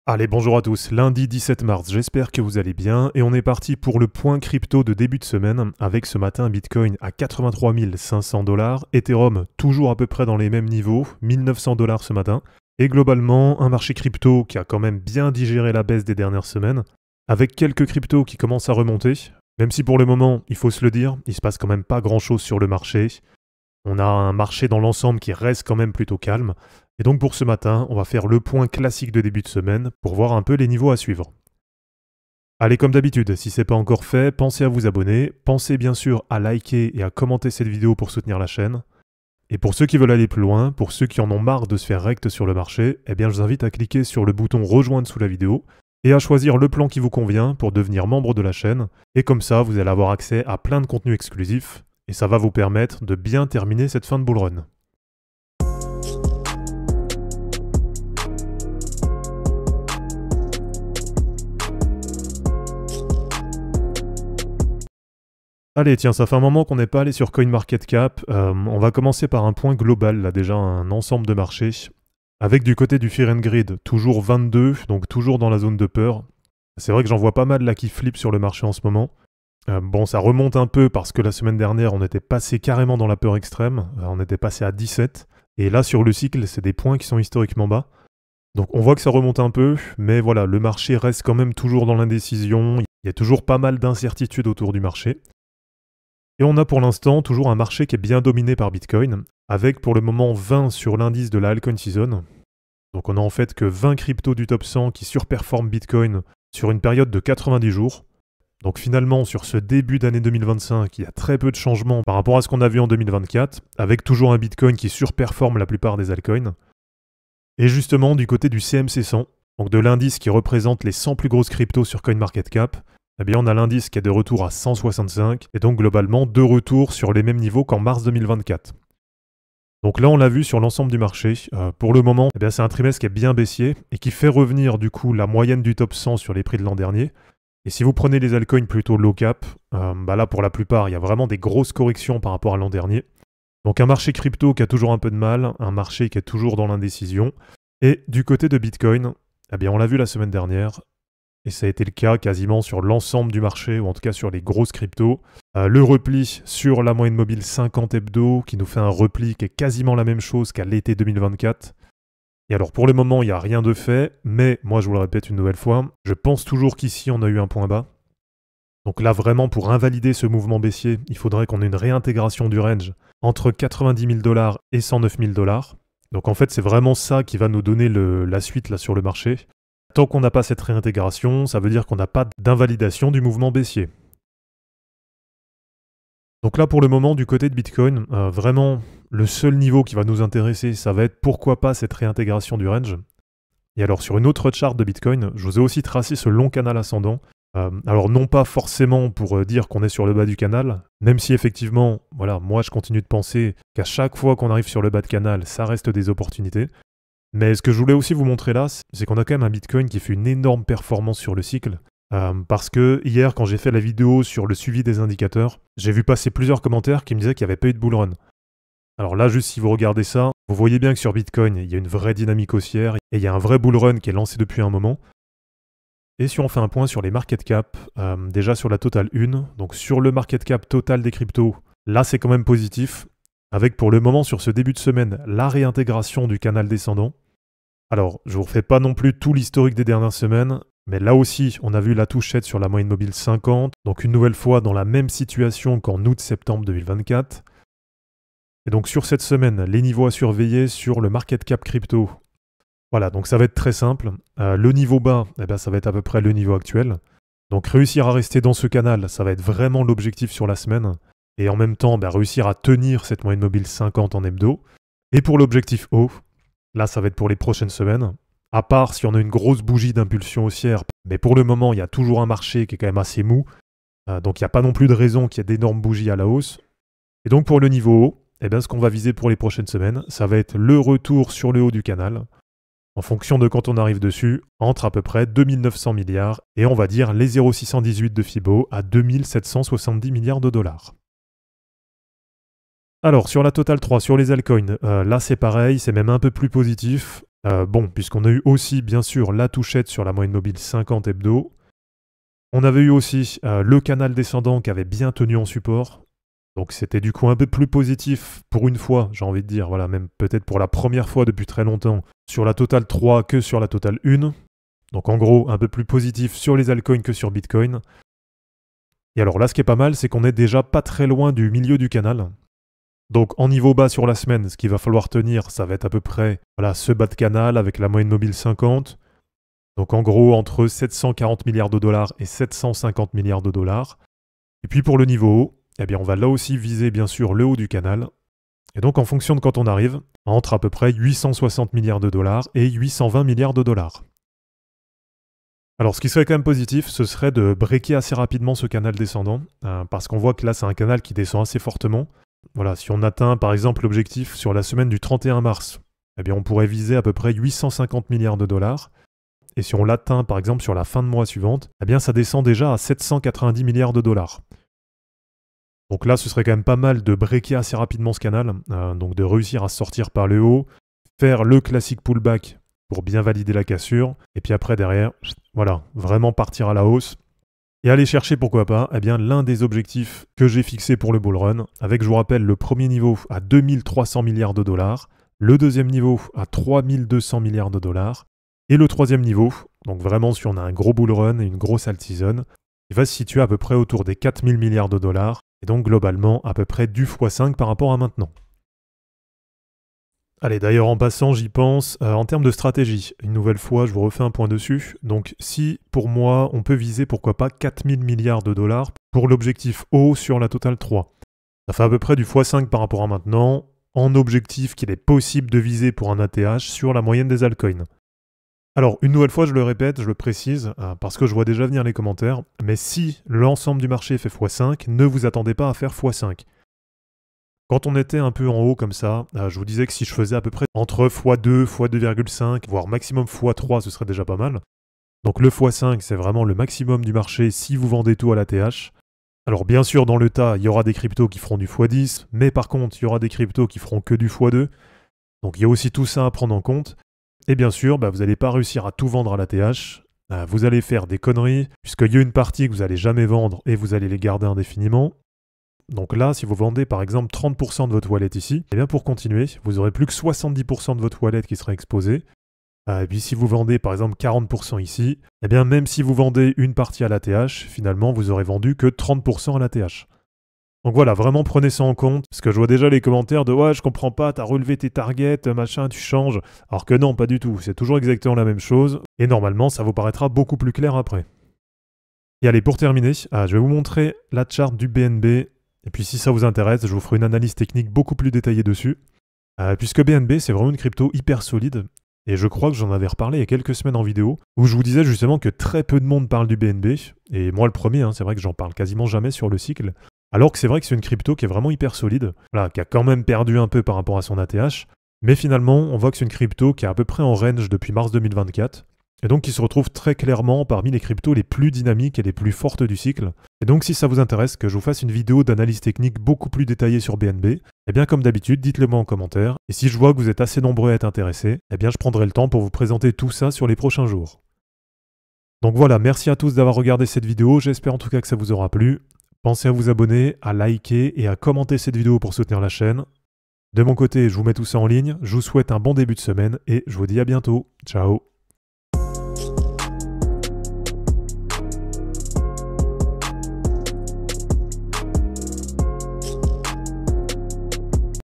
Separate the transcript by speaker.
Speaker 1: Allez, bonjour à tous, lundi 17 mars, j'espère que vous allez bien et on est parti pour le point crypto de début de semaine avec ce matin Bitcoin à 83 500 $, Ethereum toujours à peu près dans les mêmes niveaux, 1900 $ ce matin, et globalement un marché crypto qui a quand même bien digéré la baisse des dernières semaines, avec quelques cryptos qui commencent à remonter, même si pour le moment, il faut se le dire, il se passe quand même pas grand chose sur le marché. On a un marché dans l'ensemble qui reste quand même plutôt calme. Et donc pour ce matin, on va faire le point classique de début de semaine pour voir un peu les niveaux à suivre. Allez, comme d'habitude, si ce n'est pas encore fait, pensez à vous abonner, pensez bien sûr à liker et à commenter cette vidéo pour soutenir la chaîne. Et pour ceux qui veulent aller plus loin, pour ceux qui en ont marre de se faire rect sur le marché, eh bien je vous invite à cliquer sur le bouton rejoindre sous la vidéo et à choisir le plan qui vous convient pour devenir membre de la chaîne. Et comme ça, vous allez avoir accès à plein de contenus exclusifs et ça va vous permettre de bien terminer cette fin de bull run. Allez, tiens, ça fait un moment qu'on n'est pas allé sur CoinMarketCap. On va commencer par un point global, là déjà un ensemble de marchés. Avec du côté du Fear and Greed, toujours 22, donc toujours dans la zone de peur. C'est vrai que j'en vois pas mal là qui flippent sur le marché en ce moment. Bon, ça remonte un peu parce que la semaine dernière, on était passé carrément dans la peur extrême. On était passé à 17. Et là, sur le cycle, c'est des points qui sont historiquement bas. Donc on voit que ça remonte un peu, mais voilà, le marché reste quand même toujours dans l'indécision. Il y a toujours pas mal d'incertitudes autour du marché. Et on a pour l'instant toujours un marché qui est bien dominé par Bitcoin, avec pour le moment 20 sur l'indice de la Altcoin Season. Donc on a en fait que 20 cryptos du top 100 qui surperforment Bitcoin sur une période de 90 jours. Donc finalement, sur ce début d'année 2025, il y a très peu de changements par rapport à ce qu'on a vu en 2024, avec toujours un Bitcoin qui surperforme la plupart des altcoins. Et justement, du côté du CMC100, donc de l'indice qui représente les 100 plus grosses cryptos sur CoinMarketCap, eh bien on a l'indice qui est de retour à 165, et donc globalement deux retours sur les mêmes niveaux qu'en mars 2024. Donc là on l'a vu sur l'ensemble du marché, pour le moment eh bien, c'est un trimestre qui est bien baissier, et qui fait revenir du coup la moyenne du top 100 sur les prix de l'an dernier. Et si vous prenez les altcoins plutôt low cap, là pour la plupart il y a vraiment des grosses corrections par rapport à l'an dernier. Donc un marché crypto qui a toujours un peu de mal, un marché qui est toujours dans l'indécision. Et du côté de Bitcoin, eh bien on l'a vu la semaine dernière, et ça a été le cas quasiment sur l'ensemble du marché, ou en tout cas sur les grosses cryptos. Le repli sur la moyenne mobile 50 hebdo, qui nous fait un repli qui est quasiment la même chose qu'à l'été 2024. Et alors pour le moment, il n'y a rien de fait, mais moi je vous le répète une nouvelle fois, je pense toujours qu'ici on a eu un point bas. Donc là vraiment pour invalider ce mouvement baissier, il faudrait qu'on ait une réintégration du range entre 90 000 $ et 109 000 $. Donc en fait c'est vraiment ça qui va nous donner la suite là sur le marché. Tant qu'on n'a pas cette réintégration, ça veut dire qu'on n'a pas d'invalidation du mouvement baissier. Donc là pour le moment du côté de Bitcoin, vraiment le seul niveau qui va nous intéresser, ça va être pourquoi pas cette réintégration du range. Et alors sur une autre charte de Bitcoin, je vous ai aussi tracé ce long canal ascendant. Alors non pas forcément pour dire qu'on est sur le bas du canal, même si effectivement, voilà, moi je continue de penser qu'à chaque fois qu'on arrive sur le bas de canal, ça reste des opportunités. Mais ce que je voulais aussi vous montrer là, c'est qu'on a quand même un Bitcoin qui fait une énorme performance sur le cycle. Parce que hier, quand j'ai fait la vidéo sur le suivi des indicateurs, j'ai vu passer plusieurs commentaires qui me disaient qu'il n'y avait pas eu de bull run. Alors là, juste si vous regardez ça, vous voyez bien que sur Bitcoin, il y a une vraie dynamique haussière et il y a un vrai bull run qui est lancé depuis un moment. Et si on fait un point sur les market cap, déjà sur la totale 1, donc sur le market cap total des cryptos, là c'est quand même positif, avec pour le moment sur ce début de semaine la réintégration du canal descendant. Alors, je ne vous refais pas non plus tout l'historique des dernières semaines, mais là aussi, on a vu la touchette sur la moyenne mobile 50, donc une nouvelle fois dans la même situation qu'en août-septembre 2024. Et donc sur cette semaine, les niveaux à surveiller sur le market cap crypto. Voilà, donc ça va être très simple. Le niveau bas, eh bien, ça va être à peu près le niveau actuel. Donc réussir à rester dans ce canal, ça va être vraiment l'objectif sur la semaine. Et en même temps, réussir à tenir cette moyenne mobile 50 en hebdo. Et pour l'objectif haut, là, ça va être pour les prochaines semaines, à part si on a une grosse bougie d'impulsion haussière. Mais pour le moment, il y a toujours un marché qui est quand même assez mou. Donc il n'y a pas non plus de raison qu'il y ait d'énormes bougies à la hausse. Et donc pour le niveau haut, eh bien, ce qu'on va viser pour les prochaines semaines, ça va être le retour sur le haut du canal, en fonction de quand on arrive dessus, entre à peu près 2900 milliards et on va dire les 0,618 de Fibo à 2770 milliards de dollars. Alors, sur la Total 3, sur les altcoins, là c'est pareil, c'est même un peu plus positif. Bon, puisqu'on a eu aussi, bien sûr, la touchette sur la moyenne mobile 50 hebdo. On avait eu aussi le canal descendant qui avait bien tenu en support. Donc c'était du coup un peu plus positif pour une fois, j'ai envie de dire, voilà, même peut-être pour la première fois depuis très longtemps, sur la totale 3 que sur la totale 1. Donc en gros, un peu plus positif sur les altcoins que sur Bitcoin. Et alors là, ce qui est pas mal, c'est qu'on est déjà pas très loin du milieu du canal. Donc en niveau bas sur la semaine, ce qu'il va falloir tenir, ça va être à peu près voilà, ce bas de canal avec la moyenne mobile 50. Donc en gros, entre 740 milliards de dollars et 750 milliards de dollars. Et puis pour le niveau haut, eh bien on va là aussi viser bien sûr le haut du canal. Et donc en fonction de quand on arrive, entre à peu près 860 milliards de dollars et 820 milliards de dollars. Alors ce qui serait quand même positif, ce serait de breaker assez rapidement ce canal descendant, parce qu'on voit que là c'est un canal qui descend assez fortement. Voilà, si on atteint par exemple l'objectif sur la semaine du 31 mars, eh bien on pourrait viser à peu près 850 milliards de dollars. Et si on l'atteint par exemple sur la fin de mois suivante, eh bien ça descend déjà à 790 milliards de dollars. Donc là, ce serait quand même pas mal de breaker assez rapidement ce canal, donc de réussir à sortir par le haut, faire le classique pullback pour bien valider la cassure, et puis après derrière, voilà, vraiment partir à la hausse, et aller chercher pourquoi pas, eh bien l'un des objectifs que j'ai fixé pour le bull run, avec je vous rappelle le premier niveau à 2300 milliards de dollars, le deuxième niveau à 3200 milliards de dollars, et le troisième niveau, donc vraiment si on a un gros bull run et une grosse alt season, il va se situer à peu près autour des 4000 milliards de dollars, et donc globalement à peu près du x5 par rapport à maintenant. Allez, d'ailleurs en passant, j'y pense, en termes de stratégie, une nouvelle fois, je vous refais un point dessus. Donc si, pour moi, on peut viser, pourquoi pas, 4000 milliards de dollars pour l'objectif haut sur la totale 3. Ça fait à peu près du x5 par rapport à maintenant, en objectif qu'il est possible de viser pour un ATH sur la moyenne des altcoins. Alors, une nouvelle fois, je le répète, je le précise, parce que je vois déjà venir les commentaires, mais si l'ensemble du marché fait x5, ne vous attendez pas à faire x5. Quand on était un peu en haut comme ça, je vous disais que si je faisais à peu près entre x2, x2,5, voire maximum x3, ce serait déjà pas mal. Donc le x5, c'est vraiment le maximum du marché si vous vendez tout à l'ATH. Alors bien sûr, dans le tas, il y aura des cryptos qui feront du x10, mais par contre, il y aura des cryptos qui feront que du x2. Donc il y a aussi tout ça à prendre en compte. Et bien sûr, vous n'allez pas réussir à tout vendre à l'ATH. Vous allez faire des conneries, puisqu'il y a une partie que vous n'allez jamais vendre et vous allez les garder indéfiniment. Donc là, si vous vendez par exemple 30% de votre wallet ici, eh bien pour continuer, vous aurez plus que 70% de votre wallet qui sera exposé. Et puis si vous vendez par exemple 40% ici, eh bien même si vous vendez une partie à l'ATH, finalement vous aurez vendu que 30% à l'ATH. Donc voilà, vraiment prenez ça en compte, parce que je vois déjà les commentaires de « Ouais, je comprends pas, t'as relevé tes targets, machin, tu changes ». Alors que non, pas du tout, c'est toujours exactement la même chose, et normalement ça vous paraîtra beaucoup plus clair après. Et allez, pour terminer, je vais vous montrer la charte du BNB. Et puis si ça vous intéresse, je vous ferai une analyse technique beaucoup plus détaillée dessus. Puisque BNB, c'est vraiment une crypto hyper solide. Et je crois que j'en avais reparlé il y a quelques semaines en vidéo, où je vous disais justement que très peu de monde parle du BNB. Et moi le premier, c'est vrai que j'en parle quasiment jamais sur le cycle. Alors que c'est vrai que c'est une crypto qui est vraiment hyper solide, voilà, qui a quand même perdu un peu par rapport à son ATH. Mais finalement, on voit que c'est une crypto qui est à peu près en range depuis mars 2024. Et donc qui se retrouve très clairement parmi les cryptos les plus dynamiques et les plus fortes du cycle. Et donc si ça vous intéresse que je vous fasse une vidéo d'analyse technique beaucoup plus détaillée sur BNB, eh bien comme d'habitude, dites-le moi en commentaire. Et si je vois que vous êtes assez nombreux à être intéressés, eh bien je prendrai le temps pour vous présenter tout ça sur les prochains jours. Donc voilà, merci à tous d'avoir regardé cette vidéo, j'espère en tout cas que ça vous aura plu. Pensez à vous abonner, à liker et à commenter cette vidéo pour soutenir la chaîne. De mon côté, je vous mets tout ça en ligne, je vous souhaite un bon début de semaine et je vous dis à bientôt. Ciao.